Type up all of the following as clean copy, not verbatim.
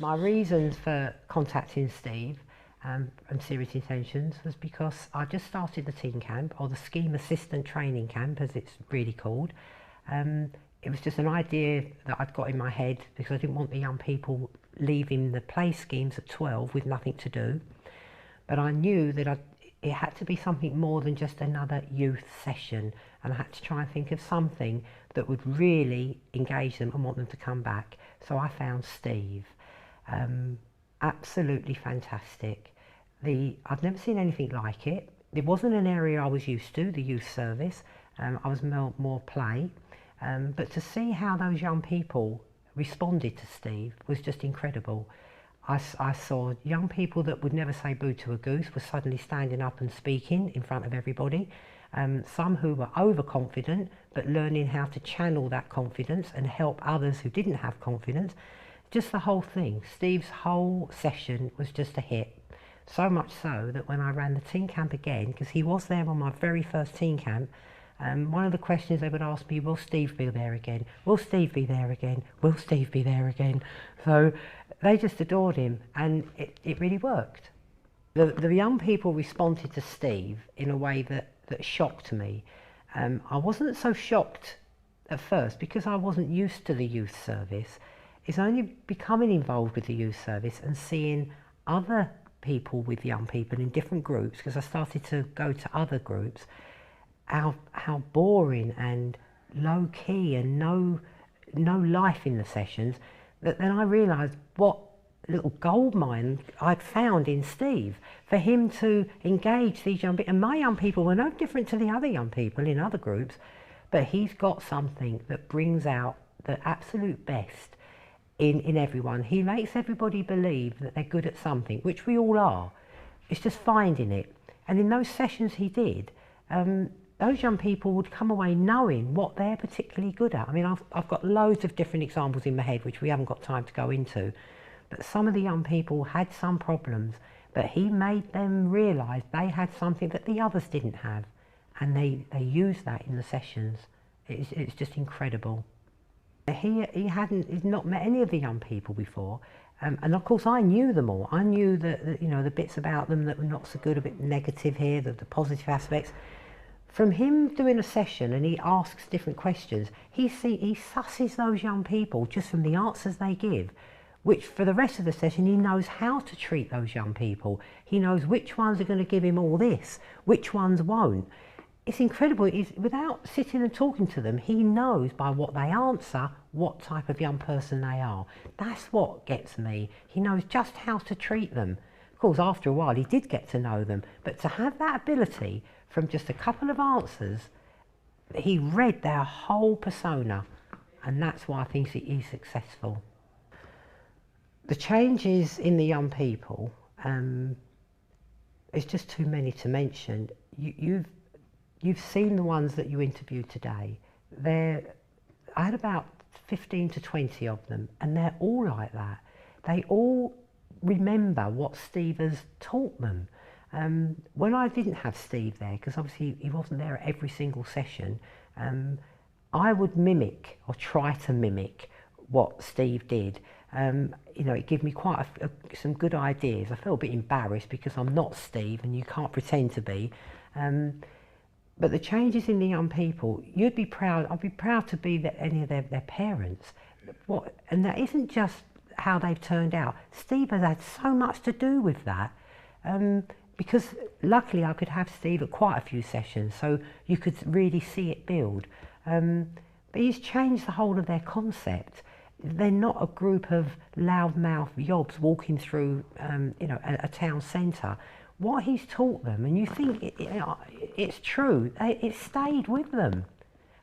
My reasons for contacting Steve from Serious Intentions was because I just started the teen camp, or the scheme assistant training camp as it's really called. It was just an idea that I'd got in my head because I didn't want the young people leaving the play schemes at 12 with nothing to do. But I knew that it had to be something more than just another youth session, and I had to try and think of something that would really engage them and want them to come back. So I found Steve. Absolutely fantastic. I've never seen anything like it. It wasn't an area I was used to, the youth service. I was more play. But to see how those young people responded to Steve was just incredible. I saw young people that would never say boo to a goose were suddenly standing up and speaking in front of everybody. Some who were overconfident, but learning how to channel that confidence and help others who didn't have confidence. Just the whole thing. Steve's whole session was just a hit. So much so that when I ran the teen camp again, because he was there on my very first teen camp, one of the questions they would ask me, will Steve be there again? Will Steve be there again? Will Steve be there again? So they just adored him, and it really worked. The young people responded to Steve in a way that shocked me. I wasn't so shocked at first because I wasn't used to the youth service. It's only becoming involved with the youth service and seeing other people with young people in different groups, because I started to go to other groups, how boring and low key and no life in the sessions, that then I realised what little goldmine I'd found in Steve, for him to engage these young people. And my young people were no different to the other young people in other groups, but he's got something that brings out the absolute best in everyone. He makes everybody believe that they're good at something, which we all are. It's just finding it. And in those sessions he did, those young people would come away knowing what they're particularly good at. I mean, I've got loads of different examples in my head, which we haven't got time to go into. But some of the young people had some problems, but he made them realise they had something that the others didn't have. And they used that in the sessions. It's just incredible. He'd not met any of the young people before, and of course I knew them all. I knew that the bits about them that were not so good, a bit negative here, the positive aspects. From him doing a session and he asks different questions, he susses those young people just from the answers they give, which for the rest of the session he knows how to treat those young people. He knows which ones are going to give him all this, which ones won't. It's incredible. Without sitting and talking to them, he knows by what they answer what type of young person they are. That's what gets me. He knows just how to treat them. Of course, after a while, he did get to know them. But to have that ability from just a couple of answers, he read their whole persona. And that's why I think he's successful. The changes in the young people, it's just too many to mention. You've seen the ones that you interviewed today. I had about 15 to 20 of them, and they're all like that. They all remember what Steve has taught them. When I didn't have Steve there, because obviously he wasn't there at every single session, I would mimic or try to mimic what Steve did. It gave me quite some good ideas. I felt a bit embarrassed because I'm not Steve and you can't pretend to be. But the changes in the young people, I'd be proud to be any of their parents. And that isn't just how they've turned out. Steve has had so much to do with that. Because luckily I could have Steve at quite a few sessions, so you could really see it build. But he's changed the whole of their concept. They're not a group of loudmouth yobs walking through a town centre. What he's taught them, and you think it's true, it stayed with them.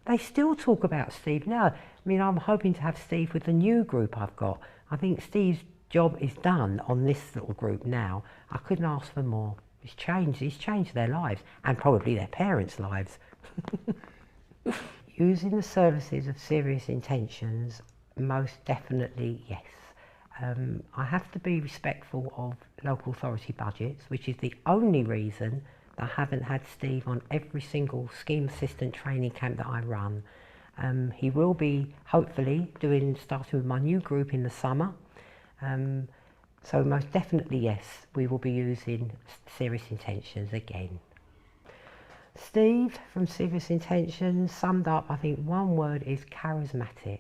They still talk about Steve now. I mean, I'm hoping to have Steve with the new group I've got. I think Steve's job is done on this little group now. I couldn't ask for more. He's changed their lives, and probably their parents' lives. Using the services of Serious Intentions, most definitely yes. I have to be respectful of local authority budgets, which is the only reason that I haven't had Steve on every single scheme assistant training camp that I run. He will be hopefully starting with my new group in the summer, So most definitely yes, we will be using Serious Intentions again. Steve from Serious Intentions summed up, I think one word is charismatic.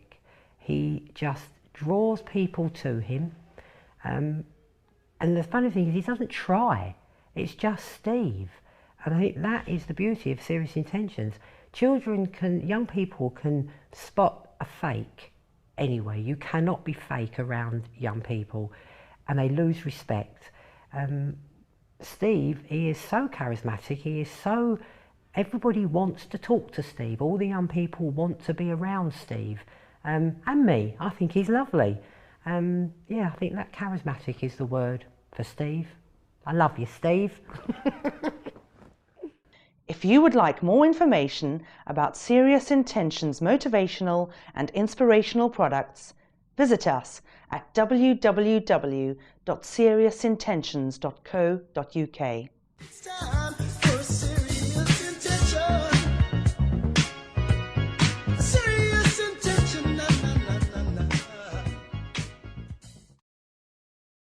He just draws people to him. And the funny thing is he doesn't try. It's just Steve. And I think that is the beauty of Serious Intentions. Young people can spot a fake anyway. You cannot be fake around young people and they lose respect. Steve, he is so charismatic, everybody wants to talk to Steve. All the young people want to be around Steve. And me, I think he's lovely. Yeah, I think that charismatic is the word for Steve. I love you, Steve. If you would like more information about Serious Intentions motivational and inspirational products, visit us at www.seriousintentions.co.uk. It's time for serious intentions.